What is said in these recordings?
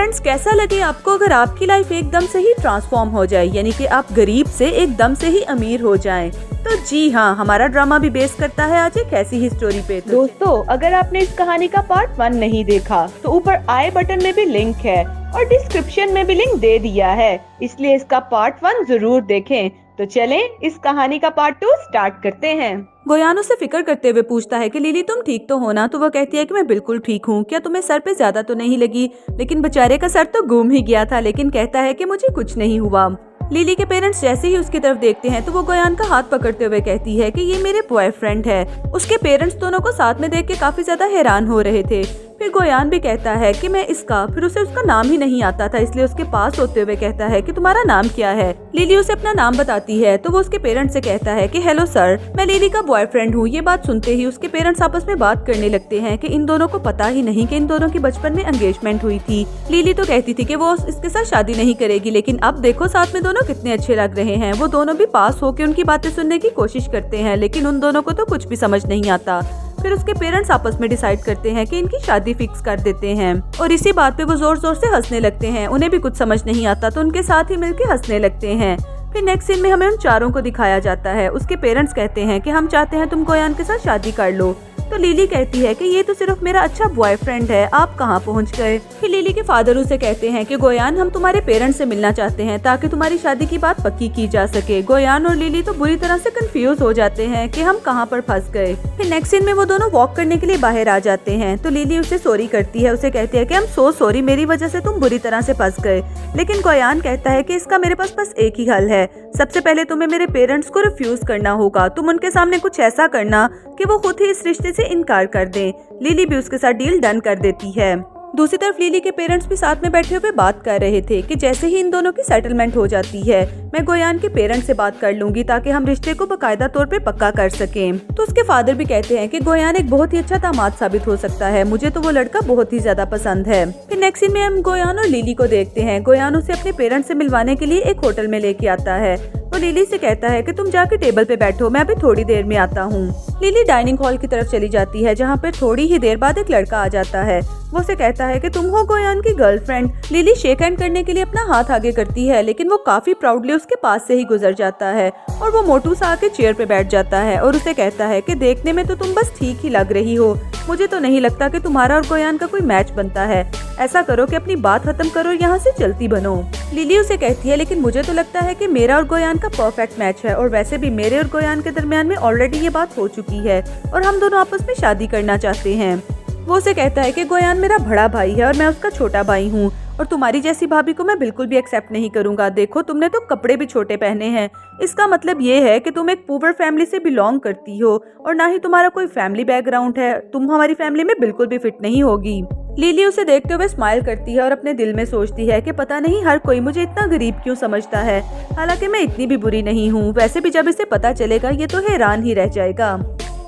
Friends, कैसा लगे आपको अगर आपकी लाइफ एकदम से ही ट्रांसफॉर्म हो जाए, यानी कि आप गरीब से एकदम से ही अमीर हो जाएं? तो जी हाँ, हमारा ड्रामा भी बेस करता है आज एक ऐसी ही स्टोरी पे। दोस्तों, अगर आपने इस कहानी का पार्ट 1 नहीं देखा तो ऊपर आई बटन में भी लिंक है और डिस्क्रिप्शन में भी लिंक दे दिया है, इसलिए इसका पार्ट 1 जरूर देखें। तो चलें इस कहानी का पार्ट 2 स्टार्ट करते हैं। गोयान उसे फिक्र करते हुए पूछता है कि लिली तुम ठीक तो हो ना? तो वो कहती है कि मैं बिल्कुल ठीक हूँ। क्या तुम्हें सर पे ज्यादा तो नहीं लगी? लेकिन बेचारे का सर तो घूम ही गया था, लेकिन कहता है कि मुझे कुछ नहीं हुआ। लिली के पेरेंट्स जैसे ही उसकी तरफ देखते हैं तो वो गोयान का हाथ पकड़ते हुए कहती है कि ये मेरे बॉयफ्रेंड है। उसके पेरेंट्स दोनों को साथ में देख के काफी ज्यादा हैरान हो रहे थे। फिर गोयान भी कहता है कि मैं इसका, फिर उसे उसका नाम ही नहीं आता था, इसलिए उसके पास होते हुए कहता है कि तुम्हारा नाम क्या है? लिली उसे अपना नाम बताती है तो वो उसके पेरेंट्स से कहता है कि हेलो सर, मैं लिली का बॉयफ्रेंड हूँ। ये बात सुनते ही उसके पेरेंट्स आपस में बात करने लगते हैं कि इन दोनों को पता ही नहीं कि इन दोनों की बचपन में एंगेजमेंट हुई थी। लिली तो कहती थी कि वो इसके साथ शादी नहीं करेगी, लेकिन अब देखो साथ में दोनों कितने अच्छे लग रहे हैं। वो दोनों भी पास होकर उनकी बातें सुनने की कोशिश करते हैं, लेकिन उन दोनों को तो कुछ भी समझ नहीं आता। फिर उसके पेरेंट्स आपस में डिसाइड करते हैं कि इनकी शादी फिक्स कर देते हैं और इसी बात पे वो जोर जोर से हंसने लगते हैं। उन्हें भी कुछ समझ नहीं आता तो उनके साथ ही मिलके हंसने लगते हैं। फिर नेक्स्ट सीन में हमें उन चारों को दिखाया जाता है। उसके पेरेंट्स कहते हैं कि हम चाहते हैं तुम गोयान के साथ शादी कर लो। तो लिली कहती है कि ये तो सिर्फ मेरा अच्छा बॉयफ्रेंड है, आप कहाँ पहुँच गए? फिर लिली के फादर उसे कहते हैं कि गोयान, हम तुम्हारे पेरेंट्स से मिलना चाहते हैं ताकि तुम्हारी शादी की बात पक्की की जा सके। गोयान और लिली तो बुरी तरह से कंफ्यूज हो जाते हैं कि हम कहाँ पर फंस गए। फिर नेक्स्ट सीन में वो दोनों वॉक करने के लिए बाहर आ जाते हैं तो लिली उसे सॉरी करती है। उसे कहती है कि I'm so sorry, मेरी वजह से तुम बुरी तरह से फंस गए। लेकिन गोयान कहता है कि इसका मेरे पास बस एक ही हल है। सबसे पहले तुम्हें मेरे पेरेंट्स को रिफ्यूज करना होगा। तुम उनके सामने कुछ ऐसा करना कि वो खुद ही इस रिश्ते से इनकार कर दें। लिली भी उसके साथ डील डन कर देती है। दूसरी तरफ लिली के पेरेंट्स भी साथ में बैठे हुए बात कर रहे थे कि जैसे ही इन दोनों की सेटलमेंट हो जाती है, मैं गोयान के पेरेंट्स से बात कर लूंगी ताकि हम रिश्ते को बकायदा तौर पे पक्का कर सकें। तो उसके फादर भी कहते हैं कि गोयान एक बहुत ही अच्छा दामाद साबित हो सकता है, मुझे तो वो लड़का बहुत ही ज्यादा पसंद है। फिर नेक्स्ट सीन में हम गोयान और लिली को देखते हैं। गोयान उसे अपने पेरेंट्स से मिलवाने के लिए एक होटल में लेके आता है। वो लिली से कहता है कि तुम जाके टेबल पे बैठो, मैं अभी थोड़ी देर में आता हूँ। लिली डाइनिंग हॉल की तरफ चली जाती है, जहाँ पर थोड़ी ही देर बाद एक लड़का आ जाता है। वो उसे कहता है कि तुम हो गोयान की गर्लफ्रेंड। लिली शेक हैंड करने के लिए अपना हाथ आगे करती है, लेकिन वो काफी प्राउडली उसके पास से ही गुजर जाता है और वो मोटू सा आके चेयर पे बैठ जाता है और उसे कहता है कि देखने में तो तुम बस ठीक ही लग रही हो, मुझे तो नहीं लगता कि तुम्हारा और गोयान का कोई मैच बनता है। ऐसा करो कि अपनी बात खत्म करो, यहाँ से चलती बनो। लिली उसे कहती है लेकिन मुझे तो लगता है कि मेरा और गोयान का परफेक्ट मैच है और वैसे भी मेरे और गोयान के दरमियान में ऑलरेडी ये बात हो चुकी है और हम दोनों आपस में शादी करना चाहते हैं। वो उसे कहता है कि गोयान मेरा बड़ा भाई है और मैं उसका छोटा भाई हूँ और तुम्हारी जैसी भाभी को मैं बिल्कुल भी एक्सेप्ट नहीं करूंगा। देखो तुमने तो कपड़े भी छोटे पहने हैं, इसका मतलब ये है कि तुम एक पुअर फैमिली से बिलोंग करती हो और ना ही तुम्हारा कोई फैमिली बैकग्राउंड है। तुम हमारी फैमिली में बिल्कुल भी फिट नहीं होगी। लिली उसे देखते हुए स्माइल करती है और अपने दिल में सोचती है कि पता नहीं हर कोई मुझे इतना गरीब क्यों समझता है, हालांकि मैं इतनी भी बुरी नहीं हूँ। वैसे भी जब इसे पता चलेगा ये तो हैरान ही रह जाएगा।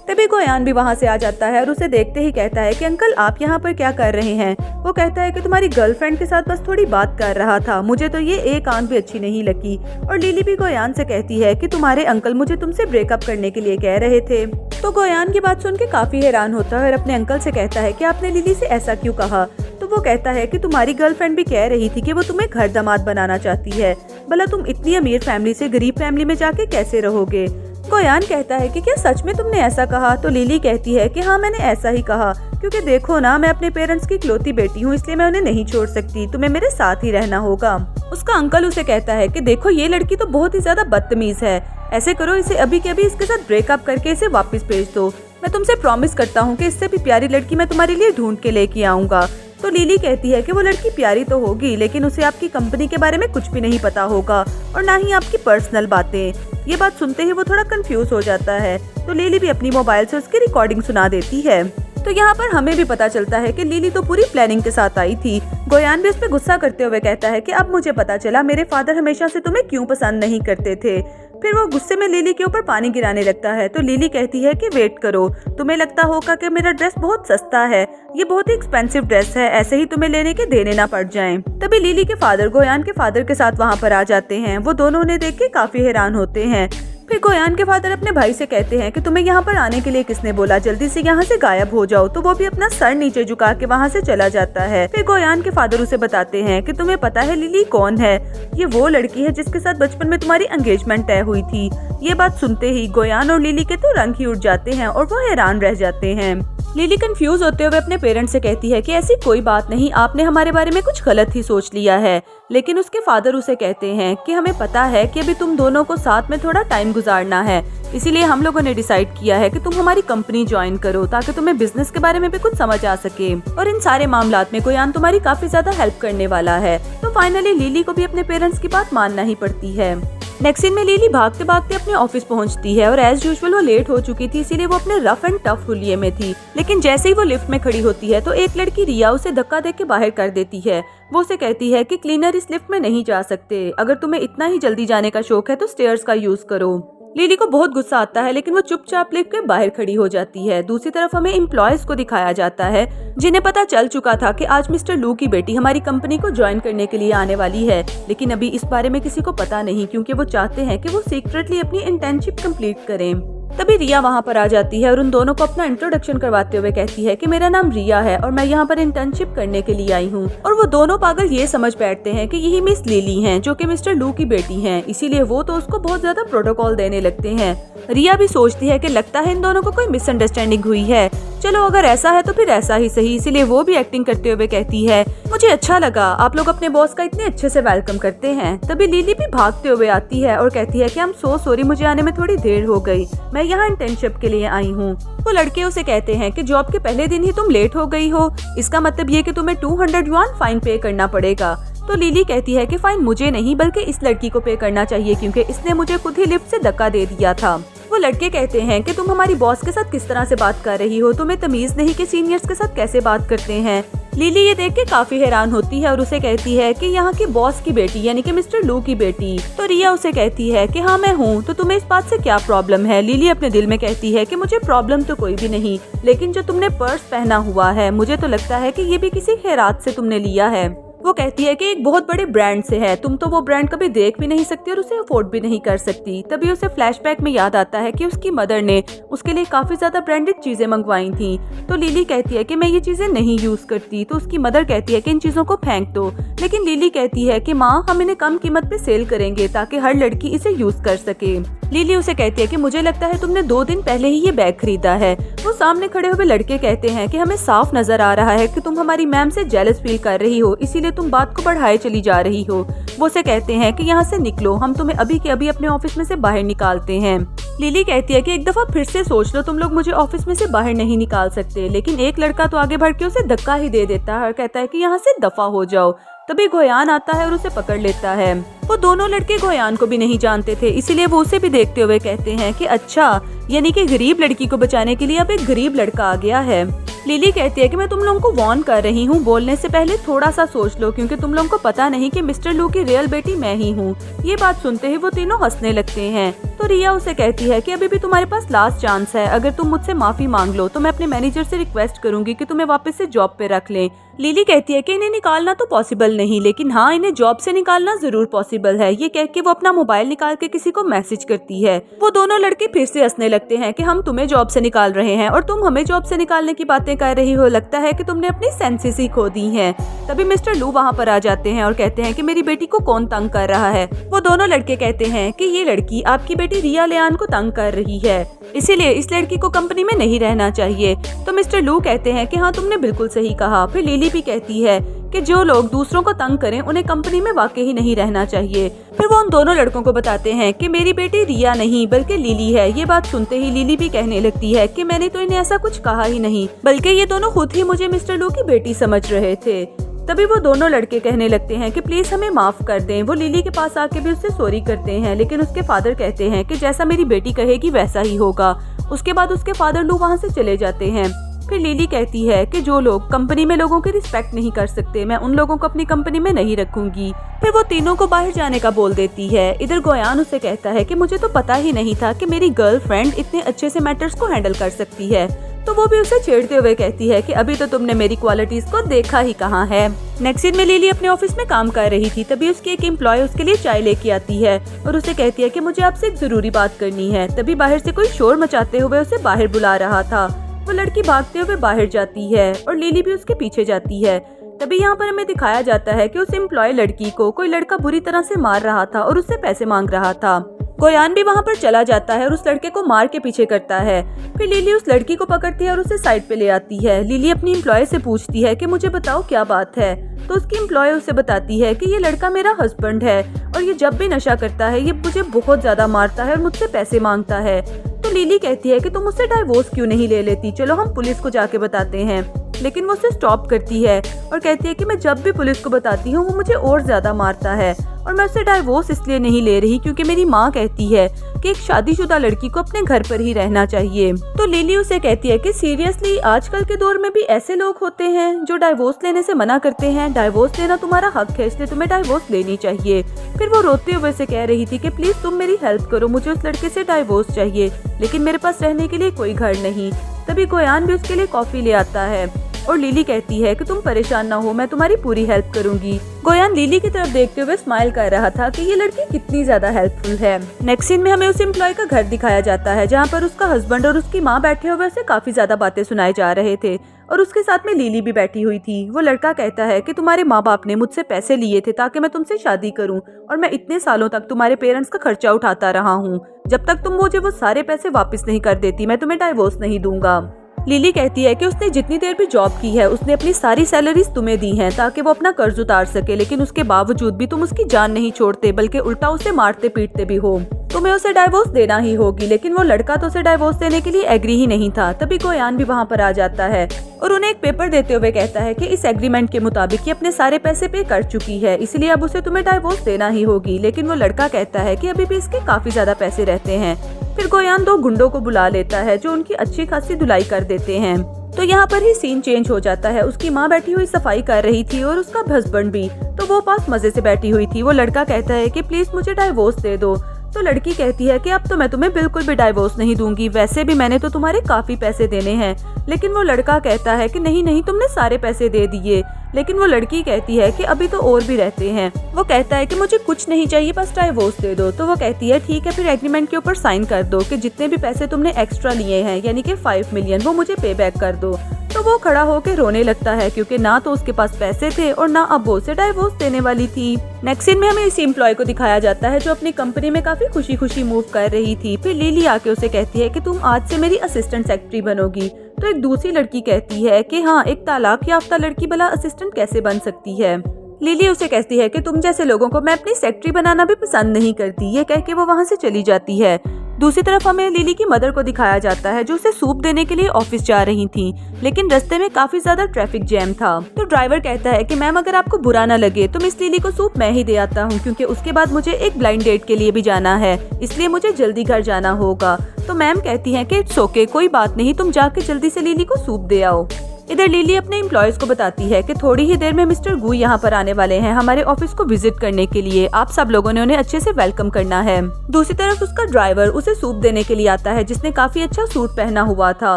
तभी गोयान भी वहाँ से आ जाता है और उसे देखते ही कहता है कि अंकल आप यहाँ पर क्या कर रहे हैं? वो कहता है कि तुम्हारी गर्लफ्रेंड के साथ बस थोड़ी बात कर रहा था, मुझे तो ये एक आंख भी अच्छी नहीं लगी। और लिली भी गोयान से कहती है कि तुम्हारे अंकल मुझे तुमसे ब्रेकअप करने के लिए कह रहे थे। तो गोयान की बात सुन के काफी हैरान होता है और अपने अंकल से कहता है कि आपने लिली से ऐसा क्यों कहा? तो वो कहता है कि तुम्हारी गर्लफ्रेंड भी कह रही थी कि वो तुम्हें घर दामाद बनाना चाहती है, भला तुम इतनी अमीर फैमिली से गरीब फैमिली में जाके कैसे रहोगे? गोयान कहता है कि क्या सच में तुमने ऐसा कहा? तो लिली कहती है कि हाँ मैंने ऐसा ही कहा, क्योंकि देखो ना मैं अपने पेरेंट्स की इकलौती बेटी हूँ, इसलिए मैं उन्हें नहीं छोड़ सकती, तुम्हें मेरे साथ ही रहना होगा। उसका अंकल उसे कहता है कि देखो ये लड़की तो बहुत ही ज्यादा बदतमीज है, ऐसे करो इसे अभी के अभी इसके साथ ब्रेकअप करके इसे वापस भेज दो। मैं तुमसे प्रॉमिस करता हूँ कि इससे भी प्यारी लड़की मैं तुम्हारे लिए ढूंढ के लेके आऊंगा। तो लिली कहती है कि वो लड़की प्यारी तो होगी, लेकिन उसे आपकी कंपनी के बारे में कुछ भी नहीं पता होगा और ना ही आपकी पर्सनल बातें। ये बात सुनते ही वो थोड़ा कंफ्यूज हो जाता है तो लिली भी अपनी मोबाइल से उसकी रिकॉर्डिंग सुना देती है। तो यहाँ पर हमें भी पता चलता है कि लिली तो पूरी प्लानिंग के साथ आई थी। गोयान भी उस पर गुस्सा करते हुए कहता है कि अब मुझे पता चला मेरे फादर हमेशा से तुम्हें क्यों पसंद नहीं करते थे। फिर वो गुस्से में लिली के ऊपर पानी गिराने लगता है तो लिली कहती है कि वेट करो, तुम्हें लगता होगा कि मेरा ड्रेस बहुत सस्ता है, ये बहुत ही एक्सपेंसिव ड्रेस है, ऐसे ही तुम्हें लेने के देने ना पड़ जाएं। तभी लिली के फादर गोयान के फादर के साथ वहाँ पर आ जाते हैं। वो दोनों उन्हें देख के काफी हैरान होते हैं। फिर गोयान के फादर अपने भाई से कहते हैं कि तुम्हें यहाँ पर आने के लिए किसने बोला, जल्दी से यहाँ से गायब हो जाओ। तो वो भी अपना सर नीचे झुका के वहाँ से चला जाता है। फिर गोयान के फादर उसे बताते हैं कि तुम्हें पता है लिली कौन है, ये वो लड़की है जिसके साथ बचपन में तुम्हारी एंगेजमेंट तय हुई थी। ये बात सुनते ही गोयान और लिली के तो रंग ही उड़ जाते हैं और वो हैरान रह जाते हैं। लिली कंफ्यूज होते हुए अपने पेरेंट्स से कहती है कि ऐसी कोई बात नहीं, आपने हमारे बारे में कुछ गलत ही सोच लिया है। लेकिन उसके फादर उसे कहते हैं कि हमें पता है कि अभी तुम दोनों को साथ में थोड़ा टाइम गुजारना है, इसीलिए हम लोगों ने डिसाइड किया है कि तुम हमारी कंपनी ज्वाइन करो ताकि तुम्हें बिजनेस के बारे में भी कुछ समझ आ सके और इन सारे मामलात में गोयान तुम्हारी काफी ज्यादा हेल्प करने वाला है। तो फाइनली लिली को भी अपने पेरेंट्स की बात मानना ही पड़ती है। नेक्स्ट सीन में लिली भागते भागते अपने ऑफिस पहुंचती है और एज यूजुअल वो लेट हो चुकी थी, इसीलिए वो अपने रफ एंड टफ हुलिये में थी। लेकिन जैसे ही वो लिफ्ट में खड़ी होती है तो एक लड़की रिया उसे धक्का देके बाहर कर देती है। वो उसे कहती है कि क्लीनर इस लिफ्ट में नहीं जा सकते, अगर तुम्हें इतना ही जल्दी जाने का शौक है तो स्टेयर्स का यूज करो। लिली को बहुत गुस्सा आता है लेकिन वो चुपचाप लिफ्ट के बाहर खड़ी हो जाती है। दूसरी तरफ हमें एम्प्लॉयज को दिखाया जाता है जिन्हें पता चल चुका था कि आज मिस्टर लू की बेटी हमारी कंपनी को ज्वाइन करने के लिए आने वाली है, लेकिन अभी इस बारे में किसी को पता नहीं क्योंकि वो चाहते हैं कि वो सीक्रेटली अपनी इंटर्नशिप कंप्लीट करें। तभी रिया वहाँ पर आ जाती है और उन दोनों को अपना इंट्रोडक्शन करवाते हुए कहती है कि मेरा नाम रिया है और मैं यहाँ पर इंटर्नशिप करने के लिए आई हूँ। और वो दोनों पागल ये समझ बैठते हैं कि यही मिस लिली हैं जो कि मिस्टर लू की बेटी हैं, इसीलिए वो तो उसको बहुत ज्यादा प्रोटोकॉल देने लगते हैं। रिया भी सोचती है कि लगता है इन दोनों को कोई मिसअंडरस्टैंडिंग हुई है, चलो अगर ऐसा है तो फिर ऐसा ही सही, इसीलिए वो भी एक्टिंग करते हुए कहती है मुझे अच्छा लगा आप लोग अपने बॉस का इतने अच्छे से वेलकम करते हैं। तभी लिली भी भागते हुए आती है और कहती है कि आई एम सो सॉरी, मुझे आने में थोड़ी देर हो गई, मैं यहाँ इंटर्नशिप के लिए आई हूँ। वो लड़के उसे कहते हैं कि जॉब के पहले दिन ही तुम लेट हो गई हो, इसका मतलब ये कि तुम्हें 200 युआन फाइन पे करना पड़ेगा। तो लिली कहती है कि फाइन मुझे नहीं बल्कि इस लड़की को पे करना चाहिए क्योंकि इसने मुझे खुद ही लिफ्ट से धक्का दे दिया था। वो लड़के कहते हैं कि तुम हमारी बॉस के साथ किस तरह से बात कर रही हो, तुम्हें तमीज नहीं कि सीनियर्स के साथ कैसे बात करते हैं। लिली ये देख के काफी हैरान होती है और उसे कहती है कि यहाँ की बॉस की बेटी यानी कि मिस्टर लू की बेटी। तो रिया उसे कहती है कि हाँ मैं हूँ, तो तुम्हें इस बात से क्या प्रॉब्लम है। लिली अपने दिल में कहती है कि मुझे प्रॉब्लम तो कोई भी नहीं, लेकिन जो तुमने पर्स पहना हुआ है मुझे तो लगता है कि ये भी किसी खैरात से तुमने लिया है। वो कहती है कि एक बहुत बड़े ब्रांड से है, तुम तो वो ब्रांड कभी देख भी नहीं सकती और उसे अफोर्ड भी नहीं कर सकती। तभी उसे फ्लैशबैक में याद आता है कि उसकी मदर ने उसके लिए काफी ज्यादा ब्रांडेड चीजें मंगवाई थी। तो लिली कहती है कि मैं ये चीजें नहीं यूज करती। तो उसकी मदर कहती है कि इन चीजों को फेंक दो, लेकिन लिली कहती है कि माँ हम इन्हें कम कीमत पे सेल करेंगे ताकि हर लड़की इसे यूज कर सके। लिली उसे कहती है कि मुझे लगता है तुमने 2 दिन पहले ही ये बैग खरीदा है। वो सामने खड़े हुए लड़के कहते हैं कि हमें साफ नजर आ रहा है कि तुम हमारी मैम से जेलस फील कर रही हो, इसीलिए तुम बात को बढ़ाए चली जा रही हो। वो उसे कहते हैं कि यहाँ से निकलो, हम तुम्हें अभी के अभी अपने ऑफिस में से बाहर निकालते हैं। लिली कहती है कि एक दफा फिर से सोच लो, तुम लोग मुझे ऑफिस में से बाहर नहीं निकाल सकते। लेकिन एक लड़का तो आगे बढ़ के उसे धक्का ही दे देता है और कहता है कि यहाँ से दफा हो जाओ। तभी गोयान आता है और उसे पकड़ लेता है। वो दोनों लड़के गोयान को भी नहीं जानते थे, इसीलिए वो उसे भी देखते हुए कहते हैं कि अच्छा, यानी कि गरीब लड़की को बचाने के लिए अब एक गरीब लड़का आ गया है। लिली कहती है कि मैं तुम लोगों को वार्न कर रही हूँ, बोलने से पहले थोड़ा सा सोच लो क्योंकि तुम लोगों को पता नहीं कि मिस्टर लू की रियल बेटी मैं ही हूँ। ये बात सुनते ही वो तीनों हंसने लगते हैं। तो रिया उसे कहती है कि अभी भी तुम्हारे पास लास्ट चांस है, अगर तुम मुझसे माफी मांग लो तो मैं अपने मैनेजर से रिक्वेस्ट करूंगी कि तुम्हें वापस से जॉब पे रख लें। लिली कहती है कि इन्हें निकालना तो पॉसिबल नहीं, लेकिन हाँ इन्हें जॉब से निकालना जरूर पॉसिबल है। ये कह के वो अपना मोबाइल निकाल के किसी को मैसेज करती है। वो दोनों लड़के फिर से हंसने लगते हैं कि हम तुम्हें जॉब से निकाल रहे हैं और तुम हमें जॉब से निकालने की बातें कर रही हो, लगता है कि तुमने अपनी सेंसेस ही खो दी हैं। तभी मिस्टर लू वहाँ पर आ जाते हैं और कहते हैं कि मेरी बेटी को कौन तंग कर रहा है। वो दोनों लड़के कहते हैं कि ये लड़की आपकी बेटी रिया लियान को तंग कर रही है, इसीलिए इस लड़की को कंपनी में नहीं रहना चाहिए। तो मिस्टर लू कहते हैं कि हाँ तुमने बिल्कुल सही कहा। फिर लिली भी कहती है कि जो लोग दूसरों को तंग करें उन्हें कंपनी में वाकई ही नहीं रहना चाहिए। फिर वो उन दोनों लड़कों को बताते हैं कि मेरी बेटी रिया नहीं बल्कि लिली है। ये बात सुनते ही लिली भी कहने लगती है कि मैंने तो इन्हें ऐसा कुछ कहा ही नहीं, बल्कि ये दोनों खुद ही मुझे मिस्टर लू की बेटी समझ रहे थे। तभी वो दोनों लड़के कहने लगते हैं कि प्लीज हमें माफ कर दें। वो लिली के पास आके भी उससे सॉरी करते हैं, लेकिन उसके फादर कहते हैं कि जैसा मेरी बेटी कहेगी वैसा ही होगा। उसके बाद उसके फादर लू वहाँ से चले जाते हैं। फिर लिली कहती है कि जो लोग कंपनी में लोगों की रिस्पेक्ट नहीं कर सकते, मैं उन लोगों को अपनी कंपनी में नहीं रखूंगी। फिर वो तीनों को बाहर जाने का बोल देती है। इधर गोयान उसे कहता है कि मुझे तो पता ही नहीं था कि मेरी गर्लफ्रेंड इतने अच्छे से मैटर्स को हैंडल कर सकती है। तो वो भी उसे छेड़ते हुए कहती है कि अभी तो तुमने मेरी क्वालिटीज को देखा ही कहाँ है। नेक्स्ट सीन में लिली अपने ऑफिस में काम कर रही थी, तभी उसकी एक एम्प्लॉय उसके लिए चाय लेके आती है और उसे कहती है कि मुझे आपसे एक जरूरी बात करनी है। तभी बाहर से कोई शोर मचाते हुए उसे बाहर बुला रहा था। वो लड़की भागते हुए बाहर जाती है और लिली भी उसके पीछे जाती है। तभी यहाँ पर हमें दिखाया जाता है कि उस एम्प्लॉय लड़की को कोई लड़का बुरी तरह से मार रहा था और उससे पैसे मांग रहा था। गोयान भी वहाँ पर चला जाता है और उस लड़के को मार के पीछे करता है। फिर लिली उस लड़की को पकड़ती है और उसे साइड पे ले आती है। लिली अपनी एम्प्लॉय से पूछती है कि मुझे बताओ क्या बात है। तो उसकी एम्प्लॉय उसे बताती है कि ये लड़का मेरा हस्बैंड है और ये जब भी नशा करता है ये मुझे बहुत ज्यादा मारता है और मुझसे पैसे मांगता है। तो लिली कहती है कि तुम उससे डाइवोर्स क्यों नहीं ले लेती, चलो हम पुलिस को जाके बताते हैं। लेकिन वो उसे स्टॉप करती है और कहती है कि मैं जब भी पुलिस को बताती हूँ वो मुझे और ज्यादा मारता है और मैं उससे डाइवोर्स इसलिए नहीं ले रही क्योंकि मेरी माँ कहती है कि एक शादीशुदा लड़की को अपने घर पर ही रहना चाहिए। तो लिली उसे कहती है कि सीरियसली आजकल के दौर में भी ऐसे लोग होते हैं जो डाइवोर्स लेने से मना करते हैं। डाइवोर्स लेना तुम्हारा हक है, इसलिए तुम्हें डाइवोर्स लेनी चाहिए। फिर वो रोते हुए से कह रही थी कि प्लीज तुम मेरी हेल्प करो, मुझे उस लड़के से डाइवोर्स चाहिए लेकिन मेरे पास रहने के लिए कोई घर नहीं। तभी गोयान भी उसके लिए कॉफी ले आता है और लिली कहती है कि तुम परेशान ना हो, मैं तुम्हारी पूरी हेल्प करूंगी। गोयान लिली की तरफ देखते हुए स्माइल कर रहा था कि ये लड़की कितनी ज्यादा हेल्पफुल है। नेक्स्ट सीन में हमें उस एम्प्लॉय का घर दिखाया जाता है जहाँ पर उसका हस्बैंड और उसकी माँ बैठे हुए उसे काफी ज्यादा बातें सुनाए जा रहे थे और उसके साथ में लिली भी बैठी हुई थी। वो लड़का कहता है कि तुम्हारे माँ बाप ने मुझसे पैसे लिए थे ताकि मैं तुमसे शादी करूं और मैं इतने सालों तक तुम्हारे पेरेंट्स का खर्चा उठाता रहा हूँ। जब तक तुम मुझे वो सारे पैसे वापस नहीं कर देती मैं तुम्हें डाइवोर्स नहीं दूंगा। लिली कहती है कि उसने जितनी देर भी जॉब की है उसने अपनी सारी सैलरीज तुम्हें दी हैं ताकि वो अपना कर्ज उतार सके, लेकिन उसके बावजूद भी तुम उसकी जान नहीं छोड़ते बल्कि उल्टा उसे मारते पीटते भी हो। तुम्हें उसे डाइवोर्स देना ही होगी। लेकिन वो लड़का तो उसे डाइवोर्स देने के लिए एग्री ही नहीं था। तभी गोयान भी वहाँ पर आ जाता है और उन्हें एक पेपर देते हुए कहता है कि इस एग्रीमेंट के मुताबिक ये अपने सारे पैसे पे कर चुकी है, इसलिए अब उसे तुम्हें डाइवोर्स देना ही होगी। लेकिन वो लड़का कहता है कि अभी भी इसके काफी ज्यादा पैसे रहते हैं। फिर गोयान 2 गुंडों को बुला लेता है जो उनकी अच्छी खासी धुलाई कर देते हैं। तो यहाँ पर ही सीन चेंज हो जाता है। उसकी माँ बैठी हुई सफाई कर रही थी और उसका हस्बैंड भी, तो वो पास मजे से बैठी हुई थी। वो लड़का कहता है कि प्लीज मुझे डाइवोर्स दे दो। तो लड़की कहती है कि अब तो मैं तुम्हें बिल्कुल भी डाइवोर्स नहीं दूंगी, वैसे भी मैंने तो तुम्हारे काफी पैसे देने हैं। लेकिन वो लड़का कहता है कि नहीं नहीं, तुमने सारे पैसे दे दिए। लेकिन वो लड़की कहती है कि अभी तो और भी रहते हैं। वो कहता है कि मुझे कुछ नहीं चाहिए, बस डाइवोर्स दे दो। तो वो कहती है ठीक है, फिर एग्रीमेंट के ऊपर साइन कर दो कि जितने भी पैसे तुमने एक्स्ट्रा लिए हैं यानी कि 5 मिलियन वो मुझे पे बैक कर दो। तो वो खड़ा होकर रोने लगता है क्योंकि ना तो उसके पास पैसे थे और ना अब वो उसे डाइवोर्स देने वाली थी। नेक्स्ट सीन में हमें इस एम्प्लॉय को दिखाया जाता है जो अपनी कंपनी में काफी खुशी खुशी मूव कर रही थी। फिर लिली आके उसे कहती है कि तुम आज से मेरी असिस्टेंट सेक्रेटरी बनोगी। तो एक दूसरी लड़की कहती है कि हाँ, एक तलाक याफ्ता लड़की भला असिस्टेंट कैसे बन सकती है। लिली उसे कहती है कि तुम जैसे लोगों को मैं अपनी सेक्रेटरी बनाना भी पसंद नहीं करती। ये कह के वो वहाँ से चली जाती है। दूसरी तरफ हमें लिली की मदर को दिखाया जाता है जो उसे सूप देने के लिए ऑफिस जा रही थी, लेकिन रास्ते में काफी ज्यादा ट्रैफिक जैम था। तो ड्राइवर कहता है कि मैम अगर आपको बुरा ना लगे तो मिस लिली को सूप मैं ही दे आता हूँ क्योंकि उसके बाद मुझे एक ब्लाइंड डेट के लिए भी जाना है, इसलिए मुझे जल्दी घर जाना होगा। तो मैम कहती है कि इट्स ओके, कोई बात नहीं, तुम जाके जल्दी से लिली को सूप दे आओ। इधर लिली अपने एम्प्लॉयज को बताती है कि थोड़ी ही देर में मिस्टर गू यहाँ पर आने वाले हैं हमारे ऑफिस को विजिट करने के लिए, आप सब लोगों ने उन्हें अच्छे से वेलकम करना है। दूसरी तरफ उसका ड्राइवर उसे सूप देने के लिए आता है जिसने काफी अच्छा सूट पहना हुआ था।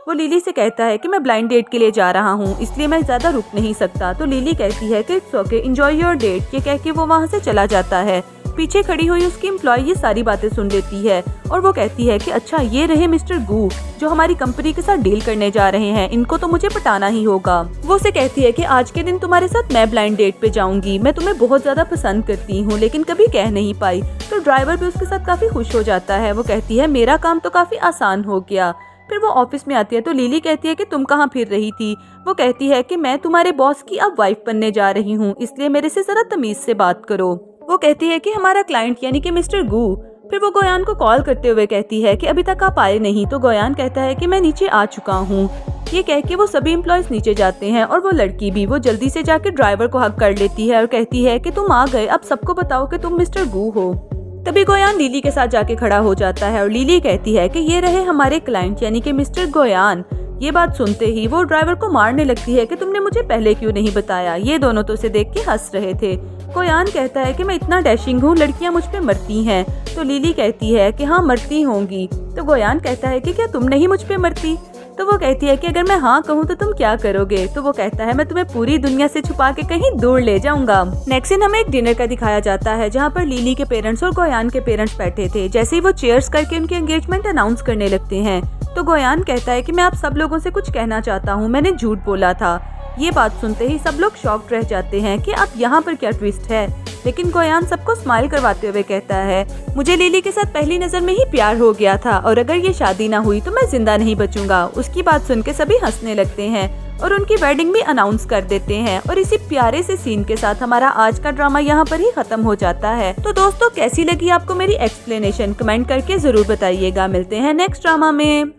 वो लिली से कहता है कि मैं ब्लाइंड डेट के लिए जा रहा हूँ, इसलिए मैं ज्यादा रुक नहीं सकता। तो लिली कहती है कि it's okay, enjoy your date. ये कह के वो वहाँ से चला जाता है। पीछे खड़ी हुई उसकी एम्प्लॉय ये सारी बातें सुन लेती है और वो कहती है कि अच्छा, ये रहे मिस्टर गू जो हमारी कंपनी के साथ डील करने जा रहे हैं, इनको तो मुझे पटाना ही होगा। वो उसे कहती है कि आज के दिन तुम्हारे साथ मैं ब्लाइंड डेट पे जाऊंगी, मैं तुम्हें बहुत ज्यादा पसंद करती हूँ लेकिन कभी कह नहीं पाई। तो ड्राइवर भी उसके साथ काफी खुश हो जाता है। वो कहती है मेरा काम तो काफी आसान हो गया। फिर वो ऑफिस में आती है तो लिली कहती है कि तुम कहाँ फिर रही थी। वो कहती है कि मैं तुम्हारे बॉस की अब वाइफ बनने जा रही हूँ, इसलिए मेरे से जरा तमीज से बात करो। वो कहती है कि हमारा क्लाइंट यानी कि मिस्टर गू। फिर वो गोयान को कॉल करते हुए कहती है कि अभी तक आप आए नहीं। तो गोयान कहता है कि मैं नीचे आ चुका हूँ। ये कह के वो सभी एम्प्लॉयज नीचे जाते हैं और वो लड़की भी, वो जल्दी से जाके ड्राइवर को हक कर लेती है और कहती है कि तुम आ गए, अब सबको बताओ कि तुम मिस्टर गू हो। तभी गोयान लिली के साथ जाके खड़ा हो जाता है और लिली कहती है कि ये रहे हमारे क्लाइंट यानी कि मिस्टर गोयान। ये बात सुनते ही वो ड्राइवर को मारने लगती है कि तुमने मुझे पहले क्यों नहीं बताया। ये दोनों तो उसे देख के हंस रहे थे। गोयान कहता है कि मैं इतना डैशिंग हूँ, लड़कियाँ मुझ पे मरती हैं। तो लिली कहती है कि हाँ, मरती होंगी। तो गोयान कहता है कि क्या तुम नहीं मुझ पे मरती। तो वो कहती है कि अगर मैं हाँ कहूँ तो तुम क्या करोगे। तो वो कहता है मैं तुम्हें पूरी दुनिया से छुपा के कहीं दूर ले जाऊंगा। नेक्स्ट सीन हमें एक डिनर का दिखाया जाता है जहाँ पर लिली के पेरेंट्स और गोयान के पेरेंट्स बैठे थे। जैसे ही वो चेयर्स करके उनकी एंगेजमेंट अनाउंस करने लगते हैं तो गोयान कहता है कि मैं आप सब लोगों से कुछ कहना चाहता हूँ, मैंने झूठ बोला था। ये बात सुनते ही सब लोग शॉक्ड रह जाते हैं कि अब यहाँ पर क्या ट्विस्ट है। लेकिन गोयान सबको स्माइल करवाते हुए कहता है मुझे लिली के साथ पहली नजर में ही प्यार हो गया था और अगर ये शादी ना हुई तो मैं जिंदा नहीं बचूंगा। उसकी बात सुन के सभी हंसने लगते हैं और उनकी वेडिंग भी अनाउंस कर देते हैं। और इसी प्यारे से सीन के साथ हमारा आज का ड्रामा यहाँ पर ही खत्म हो जाता है। तो दोस्तों कैसी लगी आपको मेरी एक्सप्लेनेशन, कमेंट करके जरूर बताइएगा। मिलते हैं नेक्स्ट ड्रामा में।